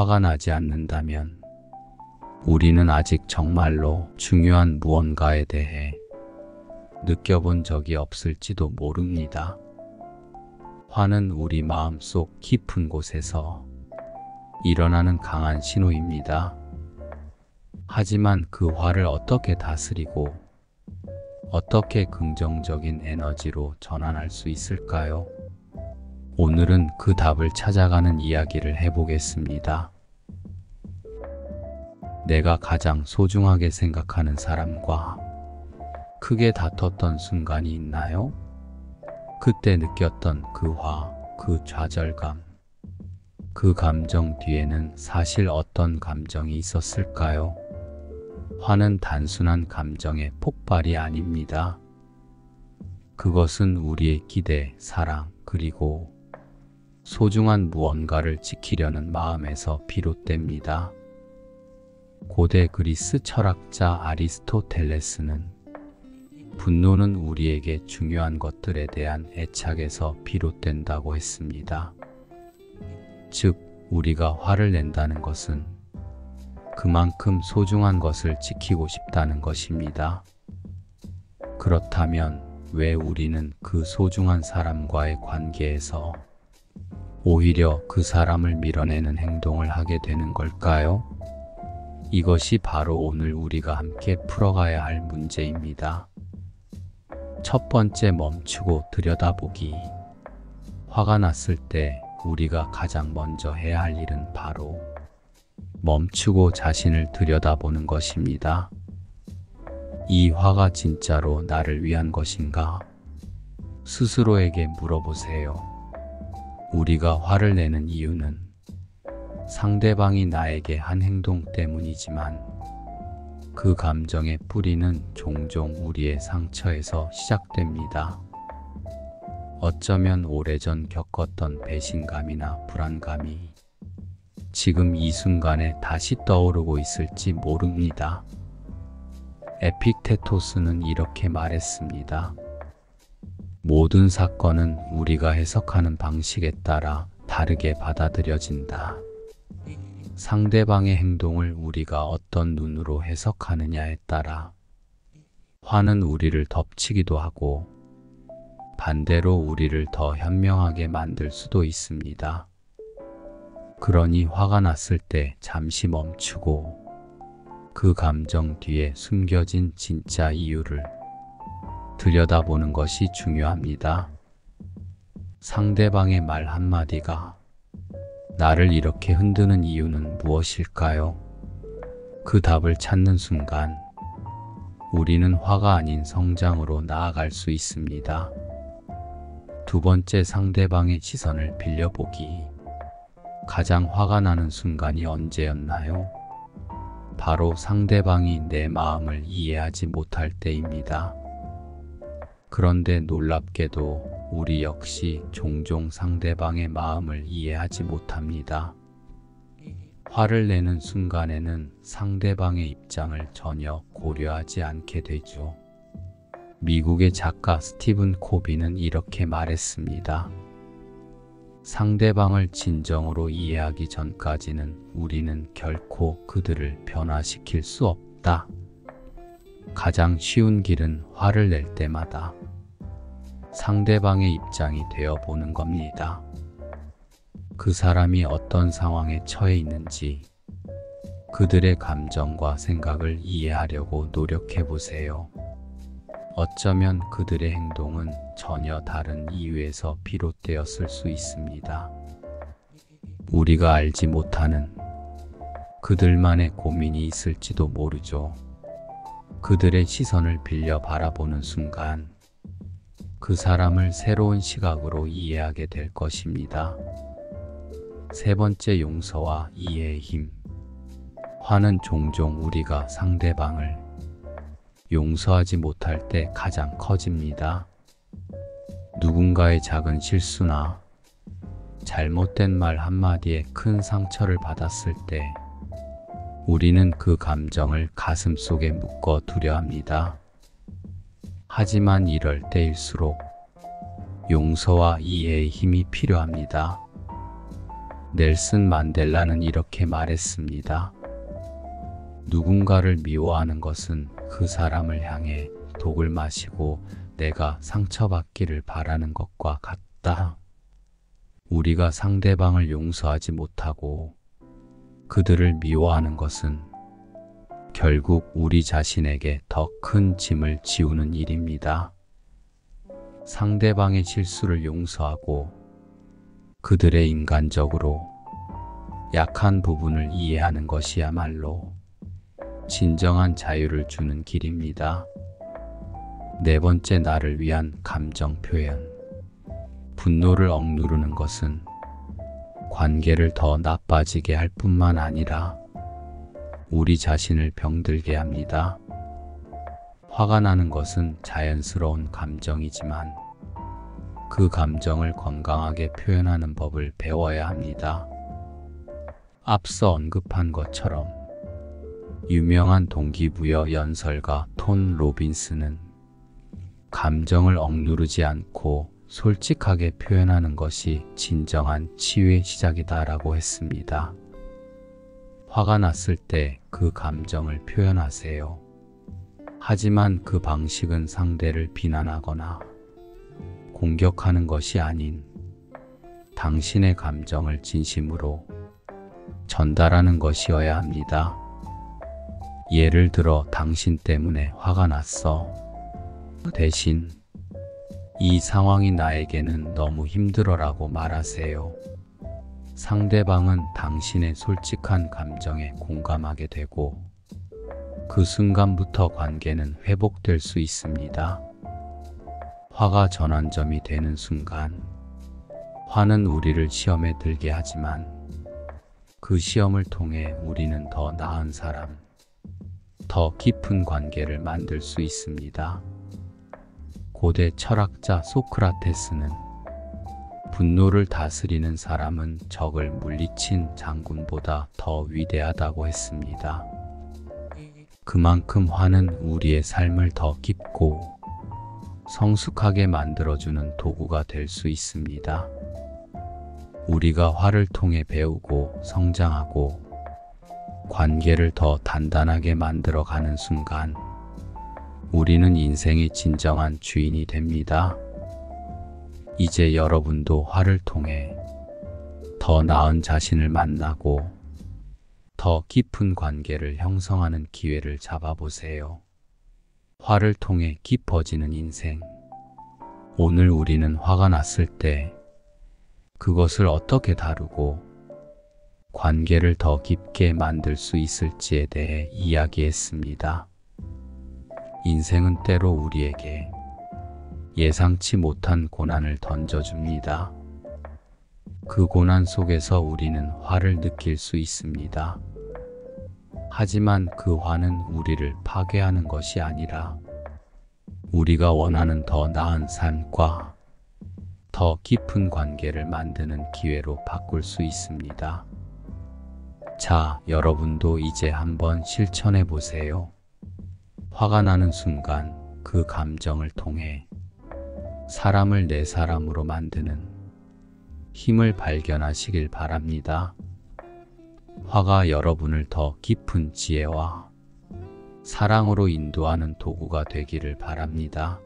화가 나지 않는다면 우리는 아직 정말로 중요한 무언가에 대해 느껴본 적이 없을지도 모릅니다. 화는 우리 마음속 깊은 곳에서 일어나는 강한 신호입니다. 하지만 그 화를 어떻게 다스리고 어떻게 긍정적인 에너지로 전환할 수 있을까요? 오늘은 그 답을 찾아가는 이야기를 해보겠습니다. 내가 가장 소중하게 생각하는 사람과 크게 다퉜던 순간이 있나요? 그때 느꼈던 그 화, 그 좌절감, 그 감정 뒤에는 사실 어떤 감정이 있었을까요? 화는 단순한 감정의 폭발이 아닙니다. 그것은 우리의 기대, 사랑, 그리고 소중한 무언가를 지키려는 마음에서 비롯됩니다. 고대 그리스 철학자 아리스토텔레스는 분노는 우리에게 중요한 것들에 대한 애착에서 비롯된다고 했습니다. 즉, 우리가 화를 낸다는 것은 그만큼 소중한 것을 지키고 싶다는 것입니다. 그렇다면 왜 우리는 그 소중한 사람과의 관계에서 오히려 그 사람을 밀어내는 행동을 하게 되는 걸까요? 이것이 바로 오늘 우리가 함께 풀어가야 할 문제입니다. 첫 번째, 멈추고 들여다보기. 화가 났을 때 우리가 가장 먼저 해야 할 일은 바로 멈추고 자신을 들여다보는 것입니다. 이 화가 진짜로 나를 위한 것인가? 스스로에게 물어보세요. 우리가 화를 내는 이유는 상대방이 나에게 한 행동 때문이지만 그 감정의 뿌리는 종종 우리의 상처에서 시작됩니다. 어쩌면 오래전 겪었던 배신감이나 불안감이 지금 이 순간에 다시 떠오르고 있을지 모릅니다. 에픽테토스는 이렇게 말했습니다. 모든 사건은 우리가 해석하는 방식에 따라 다르게 받아들여진다. 상대방의 행동을 우리가 어떤 눈으로 해석하느냐에 따라 화는 우리를 덮치기도 하고 반대로 우리를 더 현명하게 만들 수도 있습니다. 그러니 화가 났을 때 잠시 멈추고 그 감정 뒤에 숨겨진 진짜 이유를 들여다보는 것이 중요합니다. 상대방의 말 한마디가 나를 이렇게 흔드는 이유는 무엇일까요? 그 답을 찾는 순간 우리는 화가 아닌 성장으로 나아갈 수 있습니다. 두 번째, 상대방의 시선을 빌려보기. 가장 화가 나는 순간이 언제였나요? 바로 상대방이 내 마음을 이해하지 못할 때입니다. 그런데 놀랍게도 우리 역시 종종 상대방의 마음을 이해하지 못합니다. 화를 내는 순간에는 상대방의 입장을 전혀 고려하지 않게 되죠. 미국의 작가 스티븐 코비는 이렇게 말했습니다. 상대방을 진정으로 이해하기 전까지는 우리는 결코 그들을 변화시킬 수 없다. 가장 쉬운 길은 화를 낼 때마다 상대방의 입장이 되어 보는 겁니다. 그 사람이 어떤 상황에 처해 있는지 그들의 감정과 생각을 이해하려고 노력해 보세요. 어쩌면 그들의 행동은 전혀 다른 이유에서 비롯되었을 수 있습니다. 우리가 알지 못하는 그들만의 고민이 있을지도 모르죠. 그들의 시선을 빌려 바라보는 순간 그 사람을 새로운 시각으로 이해하게 될 것입니다. 세 번째, 용서와 이해의 힘. 화는 종종 우리가 상대방을 용서하지 못할 때 가장 커집니다. 누군가의 작은 실수나 잘못된 말 한마디에 큰 상처를 받았을 때 우리는 그 감정을 가슴속에 묻어 두려 합니다. 하지만 이럴 때일수록 용서와 이해의 힘이 필요합니다. 넬슨 만델라는 이렇게 말했습니다. 누군가를 미워하는 것은 그 사람을 향해 독을 마시고 내가 상처받기를 바라는 것과 같다. 우리가 상대방을 용서하지 못하고 그들을 미워하는 것은 결국 우리 자신에게 더 큰 짐을 지우는 일입니다. 상대방의 실수를 용서하고 그들의 인간적으로 약한 부분을 이해하는 것이야말로 진정한 자유를 주는 길입니다. 네 번째, 나를 위한 감정 표현. 분노를 억누르는 것은 관계를 더 나빠지게 할 뿐만 아니라 우리 자신을 병들게 합니다. 화가 나는 것은 자연스러운 감정이지만 그 감정을 건강하게 표현하는 법을 배워야 합니다. 앞서 언급한 것처럼 유명한 동기부여 연설가 톤 로빈스는 감정을 억누르지 않고 솔직하게 표현하는 것이 진정한 치유의 시작이다라고 했습니다. 화가 났을 때 그 감정을 표현하세요. 하지만 그 방식은 상대를 비난하거나 공격하는 것이 아닌 당신의 감정을 진심으로 전달하는 것이어야 합니다. 예를 들어, 당신 때문에 화가 났어. 대신 이 상황이 나에게는 너무 힘들어라고 말하세요. 상대방은 당신의 솔직한 감정에 공감하게 되고 그 순간부터 관계는 회복될 수 있습니다. 화가 전환점이 되는 순간, 화는 우리를 시험에 들게 하지만 그 시험을 통해 우리는 더 나은 사람, 더 깊은 관계를 만들 수 있습니다. 고대 철학자 소크라테스는 분노를 다스리는 사람은 적을 물리친 장군보다 더 위대하다고 했습니다. 그만큼 화는 우리의 삶을 더 깊고 성숙하게 만들어주는 도구가 될 수 있습니다. 우리가 화를 통해 배우고 성장하고 관계를 더 단단하게 만들어가는 순간 우리는 인생의 진정한 주인이 됩니다. 이제 여러분도 화를 통해 더 나은 자신을 만나고 더 깊은 관계를 형성하는 기회를 잡아보세요. 화를 통해 깊어지는 인생. 오늘 우리는 화가 났을 때 그것을 어떻게 다루고 관계를 더 깊게 만들 수 있을지에 대해 이야기했습니다. 인생은 때로 우리에게 예상치 못한 고난을 던져줍니다. 그 고난 속에서 우리는 화를 느낄 수 있습니다. 하지만 그 화는 우리를 파괴하는 것이 아니라 우리가 원하는 더 나은 삶과 더 깊은 관계를 만드는 기회로 바꿀 수 있습니다. 자, 여러분도 이제 한번 실천해 보세요. 화가 나는 순간 그 감정을 통해 사람을 내 사람으로 만드는 힘을 발견하시길 바랍니다. 화가 여러분을 더 깊은 지혜와 사랑으로 인도하는 도구가 되기를 바랍니다.